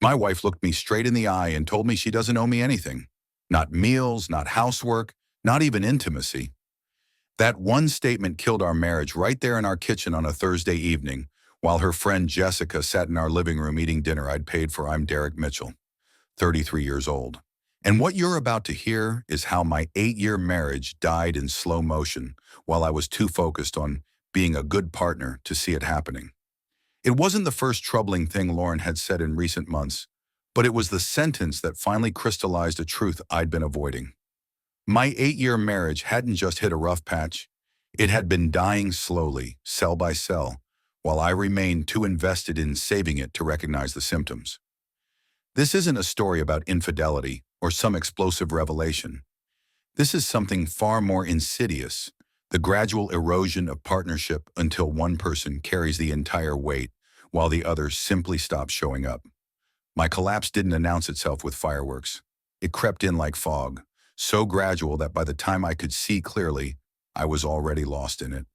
My wife looked me straight in the eye and told me she doesn't owe me anything. Not meals, not housework, not even intimacy. That one statement killed our marriage right there in our kitchen on a Thursday evening, while her friend Jessica sat in our living room eating dinner I'd paid for. I'm Derek Mitchell, 33 years old. And what you're about to hear is how my 8-year marriage died in slow motion while I was too focused on being a good partner to see it happening. It wasn't the first troubling thing Lauren had said in recent months, but it was the sentence that finally crystallized a truth I'd been avoiding. My 8-year marriage hadn't just hit a rough patch. It had been dying slowly, cell by cell, while I remained too invested in saving it to recognize the symptoms. This isn't a story about infidelity or some explosive revelation. This is something far more insidious, the gradual erosion of partnership until one person carries the entire weight while the other simply stops showing up. My collapse didn't announce itself with fireworks. It crept in like fog, so gradual that by the time I could see clearly, I was already lost in it.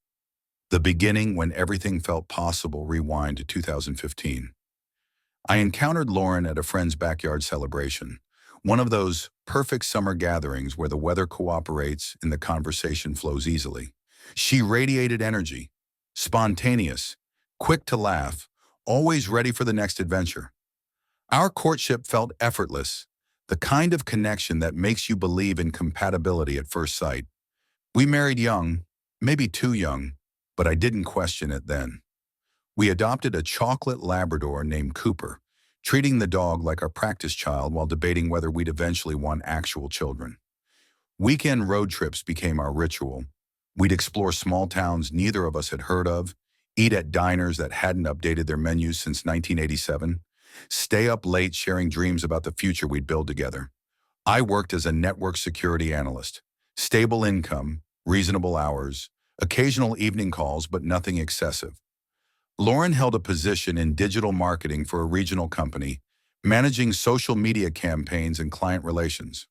The beginning, when everything felt possible, rewind to 2015. I encountered Lauren at a friend's backyard celebration, one of those perfect summer gatherings where the weather cooperates and the conversation flows easily. She radiated energy, spontaneous, quick to laugh, always ready for the next adventure. Our courtship felt effortless, the kind of connection that makes you believe in compatibility at first sight. We married young, maybe too young, but I didn't question it then. We adopted a chocolate Labrador named Cooper, treating the dog like our practice child while debating whether we'd eventually want actual children. Weekend road trips became our ritual. We'd explore small towns neither of us had heard of, eat at diners that hadn't updated their menus since 1987, stay up late sharing dreams about the future we'd build together. I worked as a network security analyst. Stable income, reasonable hours, occasional evening calls, but nothing excessive. Lauren held a position in digital marketing for a regional company, managing social media campaigns and client relations.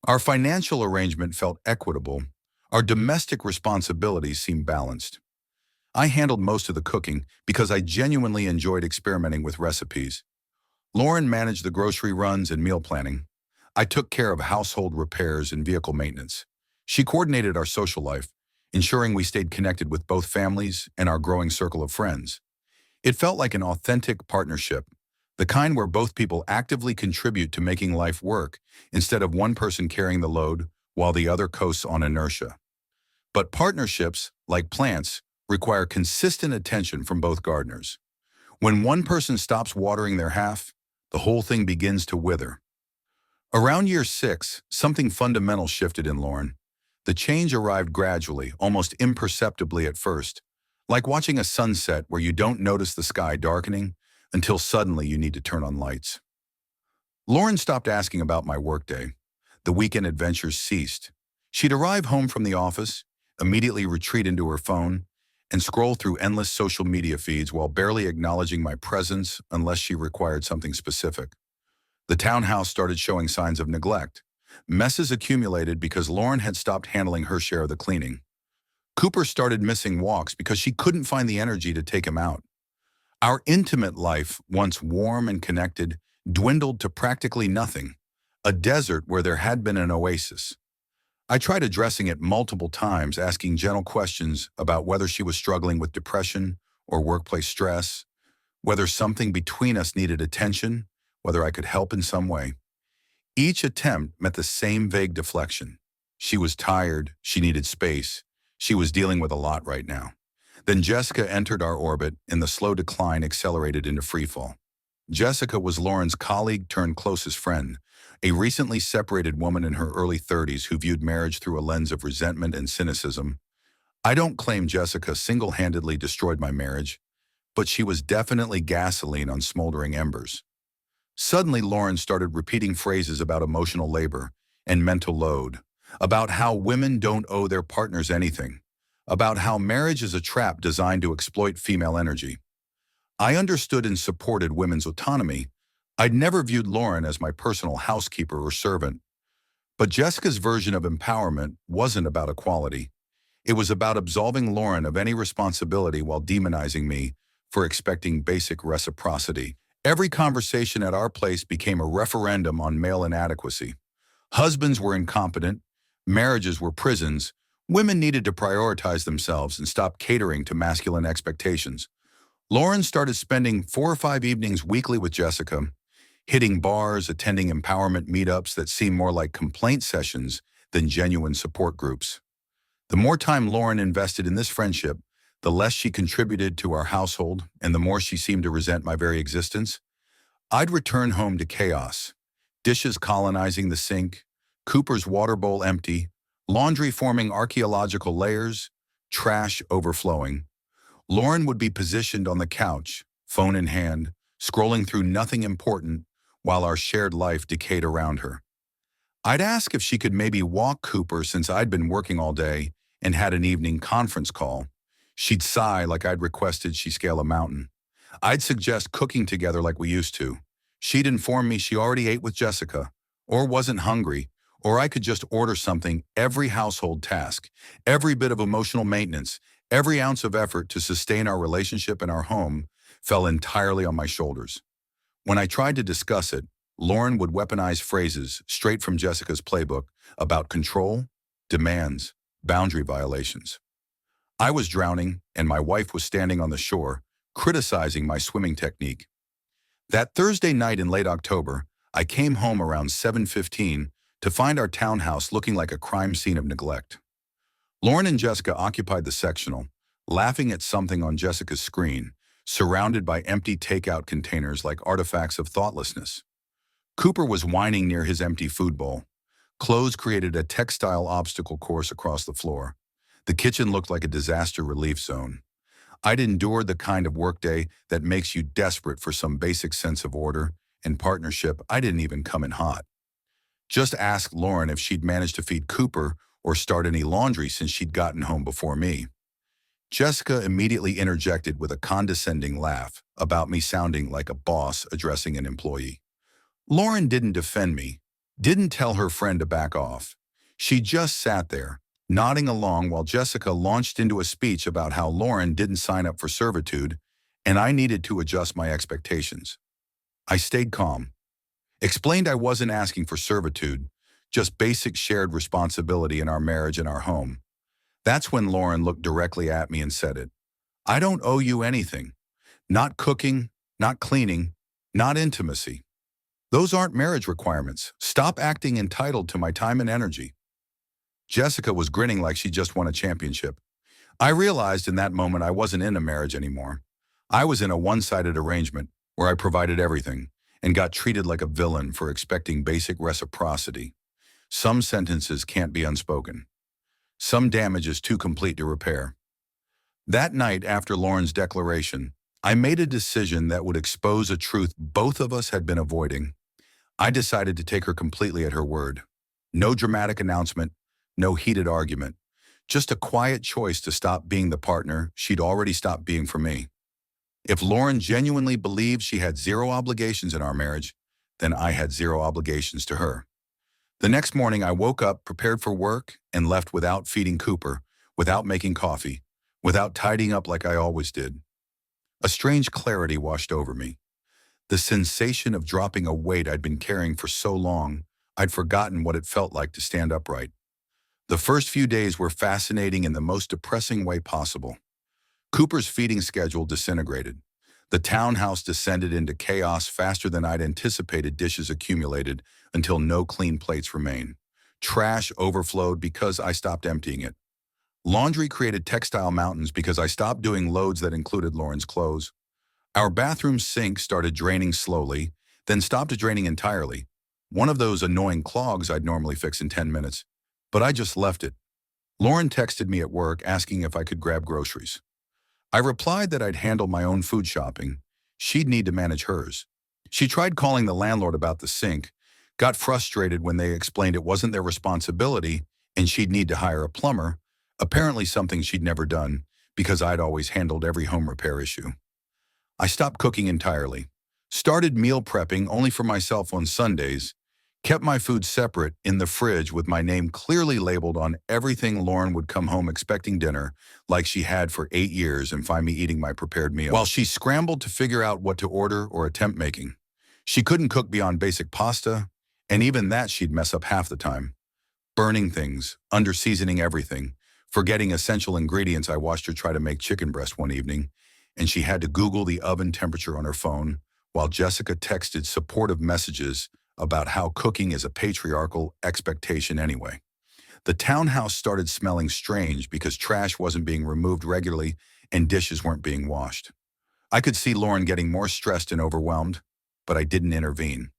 Our financial arrangement felt equitable. Our domestic responsibilities seemed balanced. I handled most of the cooking because I genuinely enjoyed experimenting with recipes. Lauren managed the grocery runs and meal planning. I took care of household repairs and vehicle maintenance. She coordinated our social life, ensuring we stayed connected with both families and our growing circle of friends. It felt like an authentic partnership, the kind where both people actively contribute to making life work instead of one person carrying the load while the other coasts on inertia. But partnerships, like plants, require consistent attention from both gardeners. When one person stops watering their half, the whole thing begins to wither. Around year 6, something fundamental shifted in Lauren. The change arrived gradually, almost imperceptibly at first, like watching a sunset where you don't notice the sky darkening until suddenly you need to turn on lights. Lauren stopped asking about my workday. The weekend adventures ceased. She'd arrive home from the office, immediately retreat into her phone, and scroll through endless social media feeds while barely acknowledging my presence unless she required something specific. The townhouse started showing signs of neglect. Messes accumulated because Lauren had stopped handling her share of the cleaning. Cooper started missing walks because she couldn't find the energy to take him out. Our intimate life, once warm and connected, dwindled to practically nothing, a desert where there had been an oasis. I tried addressing it multiple times, asking gentle questions about whether she was struggling with depression or workplace stress, whether something between us needed attention, whether I could help in some way. Each attempt met the same vague deflection. She was tired, she needed space, she was dealing with a lot right now. Then Jessica entered our orbit, and the slow decline accelerated into freefall. Jessica was Lauren's colleague turned closest friend, a recently separated woman in her early 30s who viewed marriage through a lens of resentment and cynicism. I don't claim Jessica single-handedly destroyed my marriage, but she was definitely gasoline on smoldering embers. Suddenly, Lauren started repeating phrases about emotional labor and mental load, about how women don't owe their partners anything, about how marriage is a trap designed to exploit female energy. I understood and supported women's autonomy. I'd never viewed Lauren as my personal housekeeper or servant. But Jessica's version of empowerment wasn't about equality. It was about absolving Lauren of any responsibility while demonizing me for expecting basic reciprocity. Every conversation at our place became a referendum on male inadequacy. Husbands were incompetent, marriages were prisons, women needed to prioritize themselves and stop catering to masculine expectations. Lauren started spending 4 or 5 evenings weekly with Jessica, hitting bars, attending empowerment meetups that seemed more like complaint sessions than genuine support groups. The more time Lauren invested in this friendship, the less she contributed to our household and the more she seemed to resent my very existence. I'd return home to chaos, dishes colonizing the sink, Cooper's water bowl empty, laundry forming archaeological layers, trash overflowing. Lauren would be positioned on the couch, phone in hand, scrolling through nothing important while our shared life decayed around her. I'd ask if she could maybe walk Cooper since I'd been working all day and had an evening conference call. She'd sigh like I'd requested she scale a mountain. I'd suggest cooking together like we used to. She'd inform me she already ate with Jessica, or wasn't hungry, or I could just order something. Every household task, every bit of emotional maintenance, every ounce of effort to sustain our relationship and our home fell entirely on my shoulders. When I tried to discuss it, Lauren would weaponize phrases straight from Jessica's playbook about control, demands, boundary violations. I was drowning, and my wife was standing on the shore, criticizing my swimming technique. That Thursday night in late October, I came home around 7:15 to find our townhouse looking like a crime scene of neglect. Lauren and Jessica occupied the sectional, laughing at something on Jessica's screen, surrounded by empty takeout containers like artifacts of thoughtlessness. Cooper was whining near his empty food bowl. Clothes created a textile obstacle course across the floor. The kitchen looked like a disaster relief zone. I'd endured the kind of workday that makes you desperate for some basic sense of order and partnership. I didn't even come in hot. Just ask Lauren if she'd managed to feed Cooper or start any laundry since she'd gotten home before me. Jessica immediately interjected with a condescending laugh about me sounding like a boss addressing an employee. Lauren didn't defend me, didn't tell her friend to back off. She just sat there, nodding along while Jessica launched into a speech about how Lauren didn't sign up for servitude and I needed to adjust my expectations. I stayed calm, explained I wasn't asking for servitude, just basic shared responsibility in our marriage and our home. That's when Lauren looked directly at me and said it. I don't owe you anything. Not cooking, not cleaning, not intimacy. Those aren't marriage requirements. Stop acting entitled to my time and energy. Jessica was grinning like she just won a championship. I realized in that moment I wasn't in a marriage anymore. I was in a one-sided arrangement where I provided everything and got treated like a villain for expecting basic reciprocity. Some sentences can't be unspoken. Some damage is too complete to repair. That night after Lauren's declaration, I made a decision that would expose a truth both of us had been avoiding. I decided to take her completely at her word. No dramatic announcement, no heated argument. Just a quiet choice to stop being the partner she'd already stopped being for me. If Lauren genuinely believed she had zero obligations in our marriage, then I had zero obligations to her. The next morning I woke up, prepared for work, and left without feeding Cooper, without making coffee, without tidying up like I always did. A strange clarity washed over me. The sensation of dropping a weight I'd been carrying for so long, I'd forgotten what it felt like to stand upright. The first few days were fascinating in the most depressing way possible. Cooper's feeding schedule disintegrated. The townhouse descended into chaos faster than I'd anticipated. Dishes accumulated until no clean plates remained. Trash overflowed because I stopped emptying it. Laundry created textile mountains because I stopped doing loads that included Lauren's clothes. Our bathroom sink started draining slowly, then stopped draining entirely. One of those annoying clogs I'd normally fix in 10 minutes, but I just left it. Lauren texted me at work asking if I could grab groceries. I replied that I'd handle my own food shopping. She'd need to manage hers. She tried calling the landlord about the sink, got frustrated when they explained it wasn't their responsibility and she'd need to hire a plumber, apparently something she'd never done because I'd always handled every home repair issue. I stopped cooking entirely, started meal prepping only for myself on Sundays, kept my food separate in the fridge with my name clearly labeled on everything. Lauren would come home expecting dinner, like she had for 8 years, and find me eating my prepared meal, while she scrambled to figure out what to order or attempt making. She couldn't cook beyond basic pasta, and even that she'd mess up half the time. Burning things, under-seasoning everything, forgetting essential ingredients. I watched her try to make chicken breast one evening, and she had to Google the oven temperature on her phone, while Jessica texted supportive messages about how cooking is a patriarchal expectation anyway. The townhouse started smelling strange because trash wasn't being removed regularly and dishes weren't being washed. I could see Lauren getting more stressed and overwhelmed, but I didn't intervene.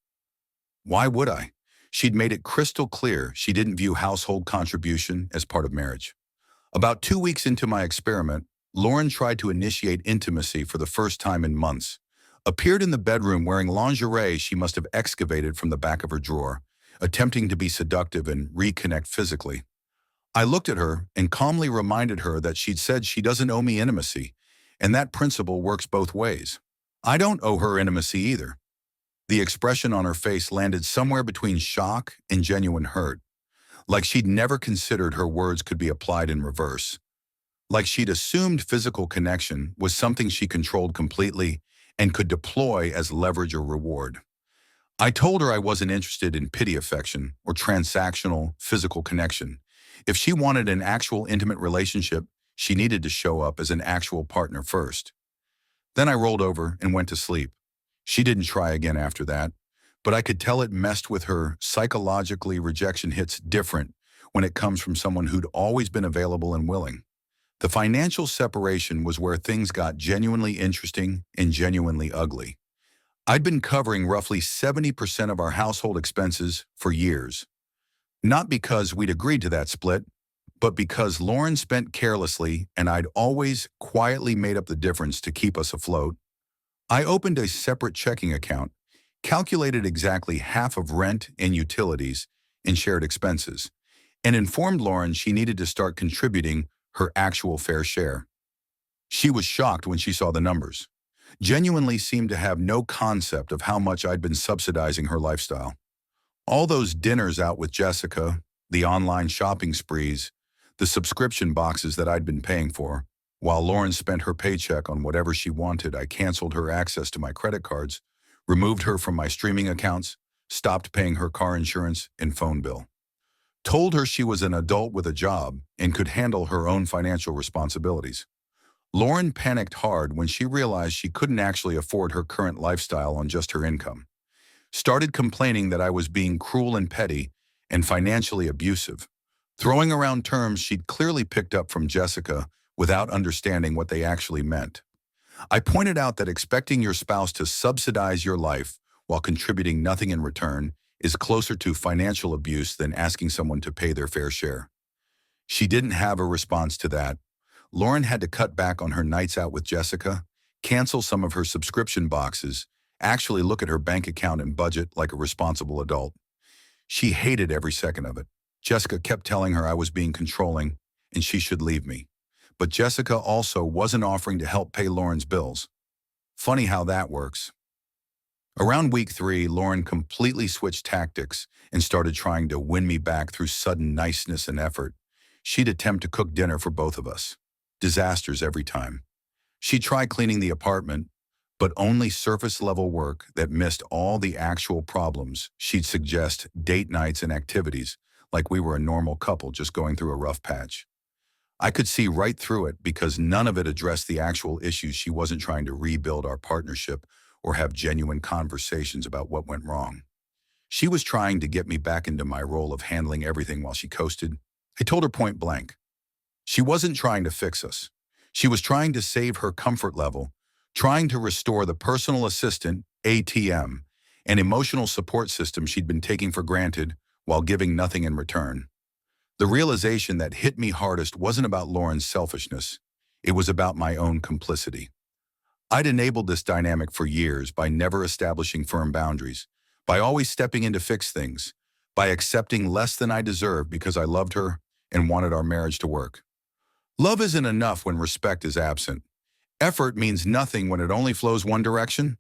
Why would I? She'd made it crystal clear she didn't view household contribution as part of marriage. About 2 weeks into my experiment, Lauren tried to initiate intimacy for the first time in months. Appeared in the bedroom wearing lingerie she must have excavated from the back of her drawer, attempting to be seductive and reconnect physically. I looked at her and calmly reminded her that she'd said she doesn't owe me intimacy, and that principle works both ways. I don't owe her intimacy either. The expression on her face landed somewhere between shock and genuine hurt, like she'd never considered her words could be applied in reverse. Like she'd assumed physical connection was something she controlled completely and could deploy as leverage or reward. I told her I wasn't interested in pity affection or transactional physical connection. If she wanted an actual intimate relationship, she needed to show up as an actual partner first. Then I rolled over and went to sleep. She didn't try again after that, but I could tell it messed with her. Psychologically, rejection hits different when it comes from someone who'd always been available and willing. The financial separation was where things got genuinely interesting and genuinely ugly. I'd been covering roughly 70% of our household expenses for years. Not because we'd agreed to that split, but because Lauren spent carelessly and I'd always quietly made up the difference to keep us afloat. I opened a separate checking account, calculated exactly half of rent and utilities and shared expenses, and informed Lauren she needed to start contributing her actual fair share. She was shocked when she saw the numbers. Genuinely seemed to have no concept of how much I'd been subsidizing her lifestyle. All those dinners out with Jessica, the online shopping sprees, the subscription boxes that I'd been paying for. While Lauren spent her paycheck on whatever she wanted, I canceled her access to my credit cards, removed her from my streaming accounts, stopped paying her car insurance and phone bill. Told her she was an adult with a job and could handle her own financial responsibilities. Lauren panicked hard when she realized she couldn't actually afford her current lifestyle on just her income. Started complaining that I was being cruel and petty and financially abusive, throwing around terms she'd clearly picked up from Jessica without understanding what they actually meant. I pointed out that expecting your spouse to subsidize your life while contributing nothing in return is closer to financial abuse than asking someone to pay their fair share. She didn't have a response to that. Lauren had to cut back on her nights out with Jessica, cancel some of her subscription boxes, actually look at her bank account and budget like a responsible adult. She hated every second of it. Jessica kept telling her I was being controlling and she should leave me. But Jessica also wasn't offering to help pay Lauren's bills. Funny how that works. Around week 3, Lauren completely switched tactics and started trying to win me back through sudden niceness and effort. She'd attempt to cook dinner for both of us. Disasters every time. She'd try cleaning the apartment, but only surface-level work that missed all the actual problems. She'd suggest date nights and activities, like we were a normal couple just going through a rough patch. I could see right through it because none of it addressed the actual issues. She wasn't trying to rebuild our partnership or have genuine conversations about what went wrong. She was trying to get me back into my role of handling everything while she coasted. I told her point blank. She wasn't trying to fix us. She was trying to save her comfort level, trying to restore the personal assistant, ATM, and emotional support system she'd been taking for granted while giving nothing in return. The realization that hit me hardest wasn't about Lauren's selfishness. It was about my own complicity. I'd enabled this dynamic for years by never establishing firm boundaries, by always stepping in to fix things, by accepting less than I deserved because I loved her and wanted our marriage to work. Love isn't enough when respect is absent. Effort means nothing when it only flows one direction.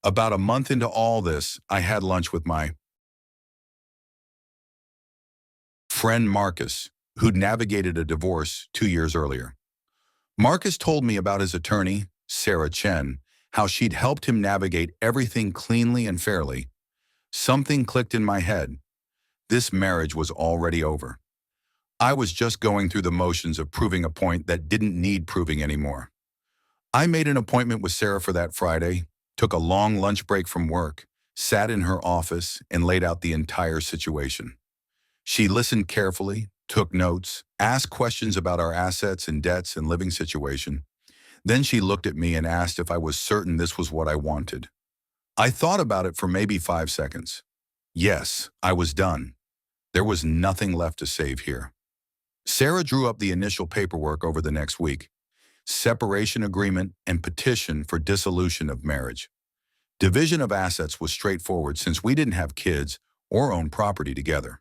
About a month into all this, I had lunch with my friend Marcus, who'd navigated a divorce 2 years earlier. Marcus told me about his attorney, Sarah Chen, how she'd helped him navigate everything cleanly and fairly. Something clicked in my head. This marriage was already over. I was just going through the motions of proving a point that didn't need proving anymore. I made an appointment with Sarah for that Friday, took a long lunch break from work, sat in her office, and laid out the entire situation. She listened carefully, took notes, asked questions about our assets and debts and living situation. Then she looked at me and asked if I was certain this was what I wanted. I thought about it for maybe 5 seconds. Yes, I was done. There was nothing left to save here. Sarah drew up the initial paperwork over the next week: separation agreement and petition for dissolution of marriage. Division of assets was straightforward since we didn't have kids or own property together.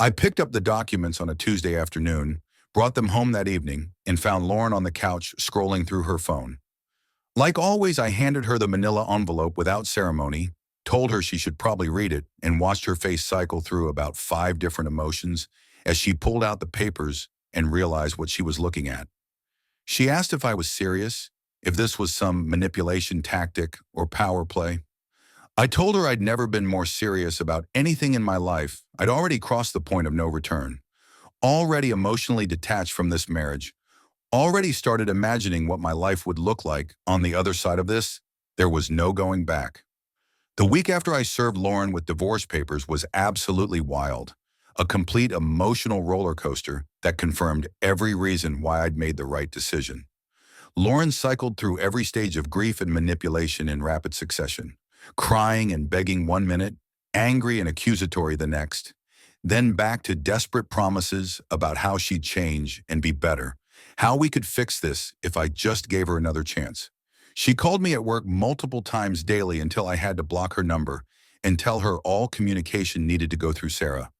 I picked up the documents on a Tuesday afternoon, brought them home that evening, and found Lauren on the couch scrolling through her phone. Like always, I handed her the manila envelope without ceremony, told her she should probably read it, and watched her face cycle through about 5 different emotions as she pulled out the papers and realized what she was looking at. She asked if I was serious, if this was some manipulation tactic or power play. I told her I'd never been more serious about anything in my life. I'd already crossed the point of no return, already emotionally detached from this marriage, already started imagining what my life would look like on the other side of this. There was no going back. The week after I served Lauren with divorce papers was absolutely wild, a complete emotional roller coaster that confirmed every reason why I'd made the right decision. Lauren cycled through every stage of grief and manipulation in rapid succession, crying and begging 1 minute, angry and accusatory the next, then back to desperate promises about how she'd change and be better, how we could fix this if I just gave her another chance. She called me at work multiple times daily until I had to block her number and tell her all communication needed to go through Sarah.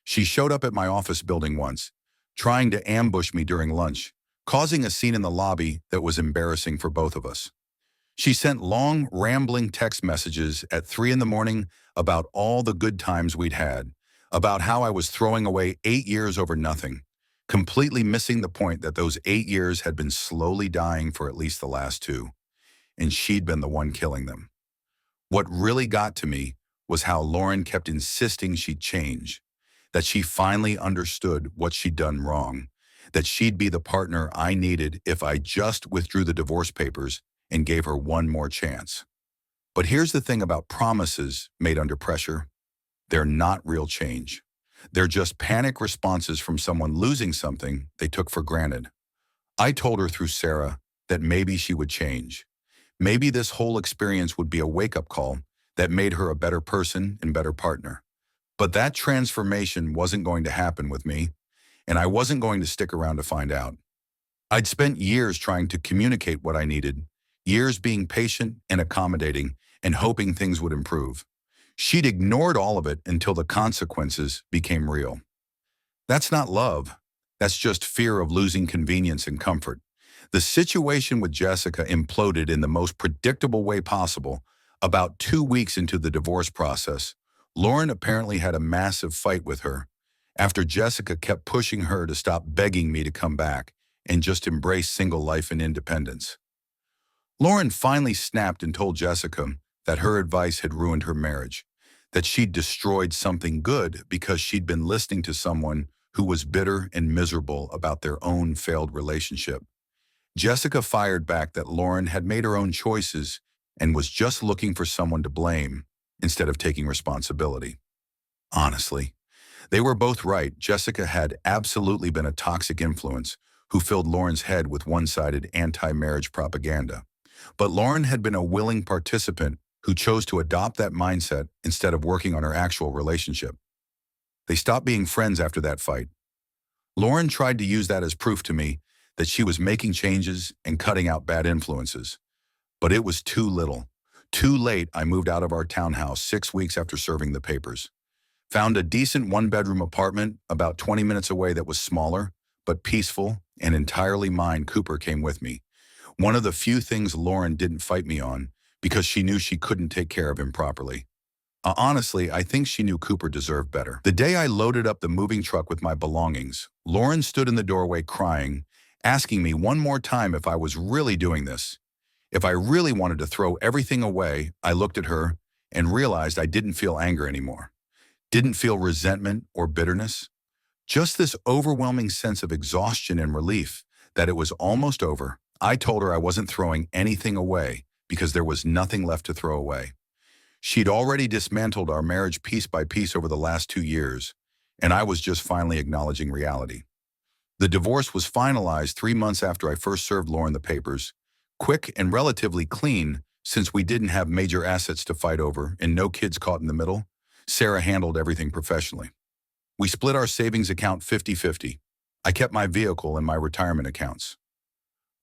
She showed up at my office building once, trying to ambush me during lunch, causing a scene in the lobby that was embarrassing for both of us. She sent long, rambling text messages at 3 in the morning about all the good times we'd had, about how I was throwing away 8 years over nothing, completely missing the point that those 8 years had been slowly dying for at least the last 2, and she'd been the one killing them. What really got to me was how Lauren kept insisting she'd change, that she finally understood what she'd done wrong, that she'd be the partner I needed if I just withdrew the divorce papers and gave her one more chance. But here's the thing about promises made under pressure. They're not real change. They're just panic responses from someone losing something they took for granted. I told her through Sarah that maybe she would change. Maybe this whole experience would be a wake-up call that made her a better person and better partner. But that transformation wasn't going to happen with me, and I wasn't going to stick around to find out. I'd spent years trying to communicate what I needed, years being patient and accommodating and hoping things would improve. She'd ignored all of it until the consequences became real. That's not love. That's just fear of losing convenience and comfort. The situation with Jessica imploded in the most predictable way possible. About 2 weeks into the divorce process, Lauren apparently had a massive fight with her after Jessica kept pushing her to stop begging me to come back and just embrace single life and independence. Lauren finally snapped and told Jessica that her advice had ruined her marriage, that she'd destroyed something good because she'd been listening to someone who was bitter and miserable about their own failed relationship. Jessica fired back that Lauren had made her own choices and was just looking for someone to blame instead of taking responsibility. Honestly, they were both right. Jessica had absolutely been a toxic influence who filled Lauren's head with one-sided anti-marriage propaganda. But Lauren had been a willing participant who chose to adopt that mindset instead of working on her actual relationship. They stopped being friends after that fight. Lauren tried to use that as proof to me that she was making changes and cutting out bad influences. But it was too little. Too late. I moved out of our townhouse 6 weeks after serving the papers. Found a decent 1-bedroom apartment about 20 minutes away that was smaller, but peaceful and entirely mine. Cooper came with me. One of the few things Lauren didn't fight me on because she knew she couldn't take care of him properly. Honestly, I think she knew Cooper deserved better. The day I loaded up the moving truck with my belongings, Lauren stood in the doorway crying, asking me one more time if I was really doing this. If I really wanted to throw everything away, I looked at her and realized I didn't feel anger anymore. Didn't feel resentment or bitterness. Just this overwhelming sense of exhaustion and relief that it was almost over. I told her I wasn't throwing anything away because there was nothing left to throw away. She'd already dismantled our marriage piece by piece over the last 2 years, and I was just finally acknowledging reality. The divorce was finalized 3 months after I first served Lauren the papers, quick and relatively clean since we didn't have major assets to fight over and no kids caught in the middle. Sarah handled everything professionally. We split our savings account 50-50. I kept my vehicle and my retirement accounts.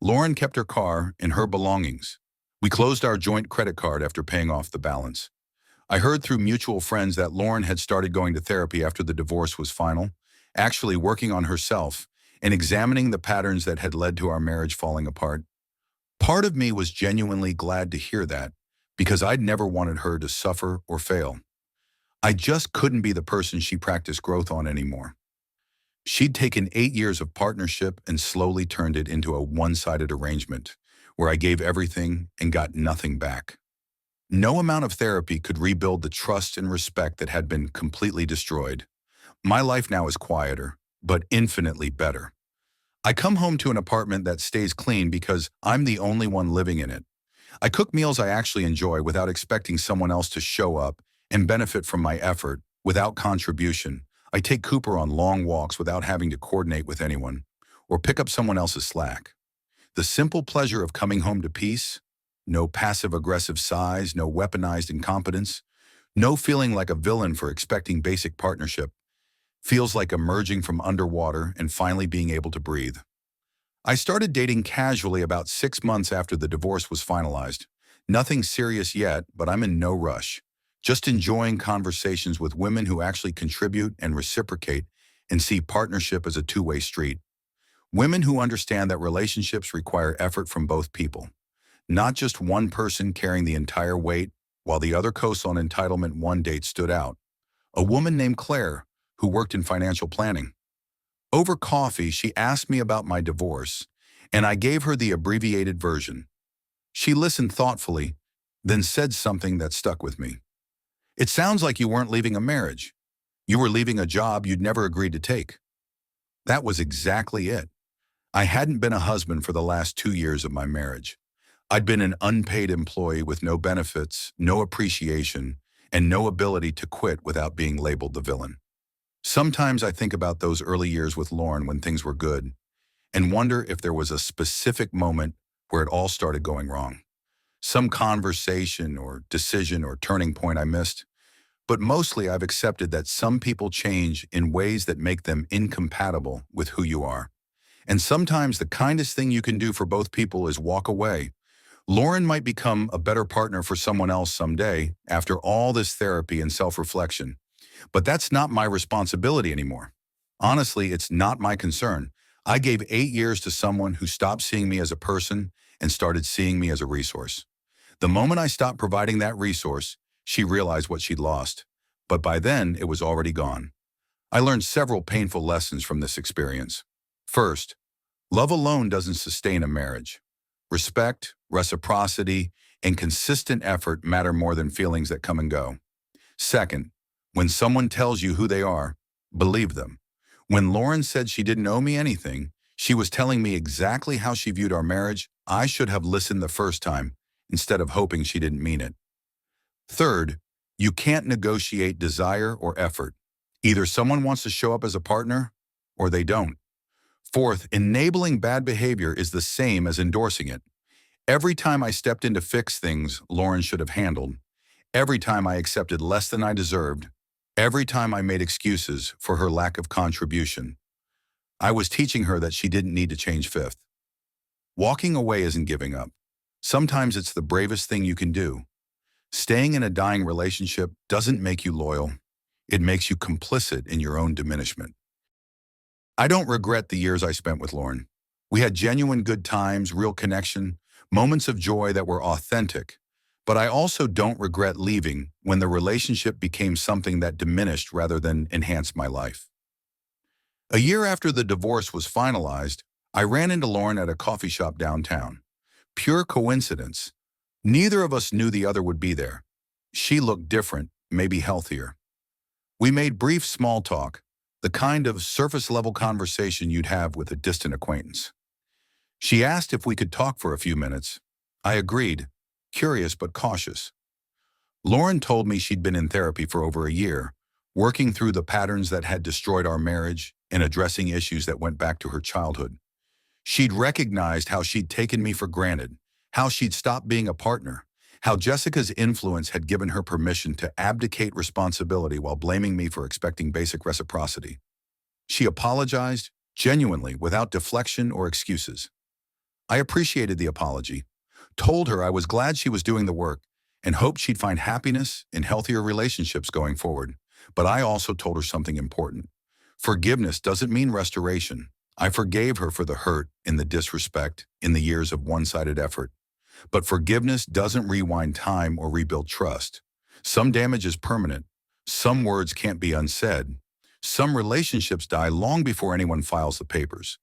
Lauren kept her car and her belongings. We closed our joint credit card after paying off the balance. I heard through mutual friends that Lauren had started going to therapy after the divorce was final, actually working on herself and examining the patterns that had led to our marriage falling apart. Part of me was genuinely glad to hear that because I'd never wanted her to suffer or fail. I just couldn't be the person she practiced growth on anymore. She'd taken 8 years of partnership and slowly turned it into a one-sided arrangement where I gave everything and got nothing back. No amount of therapy could rebuild the trust and respect that had been completely destroyed. My life now is quieter, but infinitely better. I come home to an apartment that stays clean because I'm the only one living in it. I cook meals I actually enjoy without expecting someone else to show up and benefit from my effort without contribution. I take Cooper on long walks without having to coordinate with anyone or pick up someone else's slack. The simple pleasure of coming home to peace, no passive-aggressive sighs, no weaponized incompetence, no feeling like a villain for expecting basic partnership, feels like emerging from underwater and finally being able to breathe. I started dating casually about 6 months after the divorce was finalized. Nothing serious yet, but I'm in no rush. Just enjoying conversations with women who actually contribute and reciprocate and see partnership as a two-way street. Women who understand that relationships require effort from both people. Not just one person carrying the entire weight while the other coasts on entitlement. One date stood out. A woman named Claire, who worked in financial planning. Over coffee, she asked me about my divorce, and I gave her the abbreviated version. She listened thoughtfully, then said something that stuck with me. "It sounds like you weren't leaving a marriage. You were leaving a job you'd never agreed to take." That was exactly it. I hadn't been a husband for the last 2 years of my marriage. I'd been an unpaid employee with no benefits, no appreciation, and no ability to quit without being labeled the villain. Sometimes I think about those early years with Lauren when things were good and wonder if there was a specific moment where it all started going wrong. Some conversation or decision or turning point I missed. But mostly I've accepted that some people change in ways that make them incompatible with who you are. And sometimes the kindest thing you can do for both people is walk away. Lauren might become a better partner for someone else someday after all this therapy and self-reflection. But that's not my responsibility anymore. Honestly, it's not my concern. I gave 8 years to someone who stopped seeing me as a person and started seeing me as a resource. The moment I stopped providing that resource, she realized what she'd lost. But by then, it was already gone. I learned several painful lessons from this experience. First, love alone doesn't sustain a marriage. Respect, reciprocity, and consistent effort matter more than feelings that come and go. Second, when someone tells you who they are, believe them. When Lauren said she didn't owe me anything, she was telling me exactly how she viewed our marriage. I should have listened the first time instead of hoping she didn't mean it. Third, you can't negotiate desire or effort. Either someone wants to show up as a partner or they don't. Fourth, enabling bad behavior is the same as endorsing it. Every time I stepped in to fix things Lauren should have handled, every time I accepted less than I deserved, every time I made excuses for her lack of contribution, I was teaching her that she didn't need to change. Fifth, walking away isn't giving up. Sometimes it's the bravest thing you can do. Staying in a dying relationship doesn't make you loyal. It makes you complicit in your own diminishment. I don't regret the years I spent with Lauren. We had genuine good times, real connection, moments of joy that were authentic. But I also don't regret leaving when the relationship became something that diminished rather than enhanced my life. A year after the divorce was finalized, I ran into Lauren at a coffee shop downtown. Pure coincidence. Neither of us knew the other would be there. She looked different, maybe healthier. We made brief small talk, the kind of surface-level conversation you'd have with a distant acquaintance. She asked if we could talk for a few minutes. I agreed, curious but cautious. Lauren told me she'd been in therapy for over a year, working through the patterns that had destroyed our marriage and addressing issues that went back to her childhood. She'd recognized how she'd taken me for granted, how she'd stopped being a partner, how Jessica's influence had given her permission to abdicate responsibility while blaming me for expecting basic reciprocity. She apologized, genuinely, without deflection or excuses. I appreciated the apology, told her I was glad she was doing the work, and hoped she'd find happiness in healthier relationships going forward. But I also told her something important. Forgiveness doesn't mean restoration. I forgave her for the hurt and the disrespect in the years of one-sided effort. But forgiveness doesn't rewind time or rebuild trust. Some damage is permanent. Some words can't be unsaid. Some relationships die long before anyone files the papers.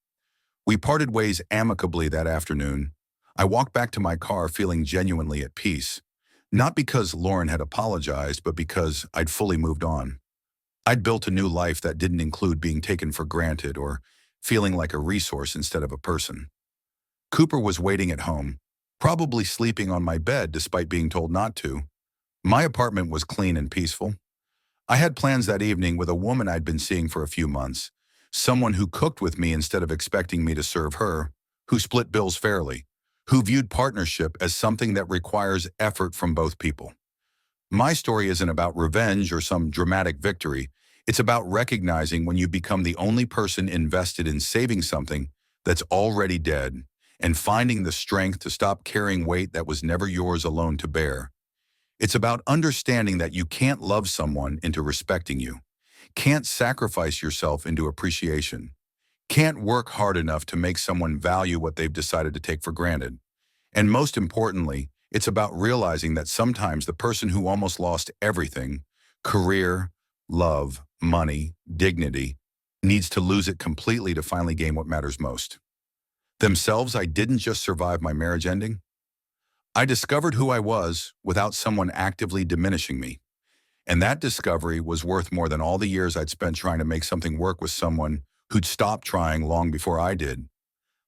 We parted ways amicably that afternoon. I walked back to my car feeling genuinely at peace. Not because Lauren had apologized, but because I'd fully moved on. I'd built a new life that didn't include being taken for granted or feeling like a resource instead of a person. Cooper was waiting at home, probably sleeping on my bed despite being told not to. My apartment was clean and peaceful. I had plans that evening with a woman I'd been seeing for a few months, someone who cooked with me instead of expecting me to serve her, who split bills fairly, who viewed partnership as something that requires effort from both people. My story isn't about revenge or some dramatic victory. It's about recognizing when you become the only person invested in saving something that's already dead and finding the strength to stop carrying weight that was never yours alone to bear. It's about understanding that you can't love someone into respecting you, can't sacrifice yourself into appreciation, can't work hard enough to make someone value what they've decided to take for granted. And most importantly, it's about realizing that sometimes the person who almost lost everything, career, love, money, dignity, needs to lose it completely to finally gain what matters most. Themselves. I didn't just survive my marriage ending. I discovered who I was without someone actively diminishing me. And that discovery was worth more than all the years I'd spent trying to make something work with someone who'd stopped trying long before I did.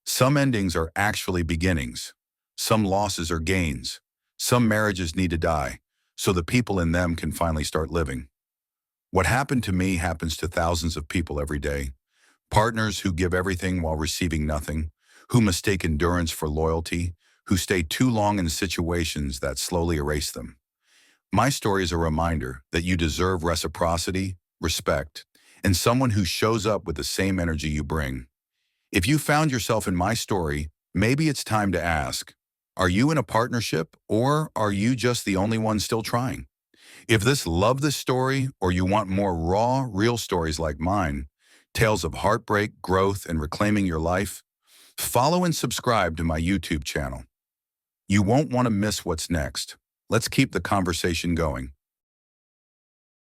Some endings are actually beginnings. Some losses are gains. Some marriages need to die, so the people in them can finally start living. What happened to me happens to thousands of people every day. Partners who give everything while receiving nothing, who mistake endurance for loyalty, who stay too long in situations that slowly erase them. My story is a reminder that you deserve reciprocity, respect, and someone who shows up with the same energy you bring. If you found yourself in my story, maybe it's time to ask, are you in a partnership, or are you just the only one still trying? If love this story, or you want more raw, real stories like mine, tales of heartbreak, growth, and reclaiming your life, follow and subscribe to my YouTube channel. You won't want to miss what's next. Let's keep the conversation going.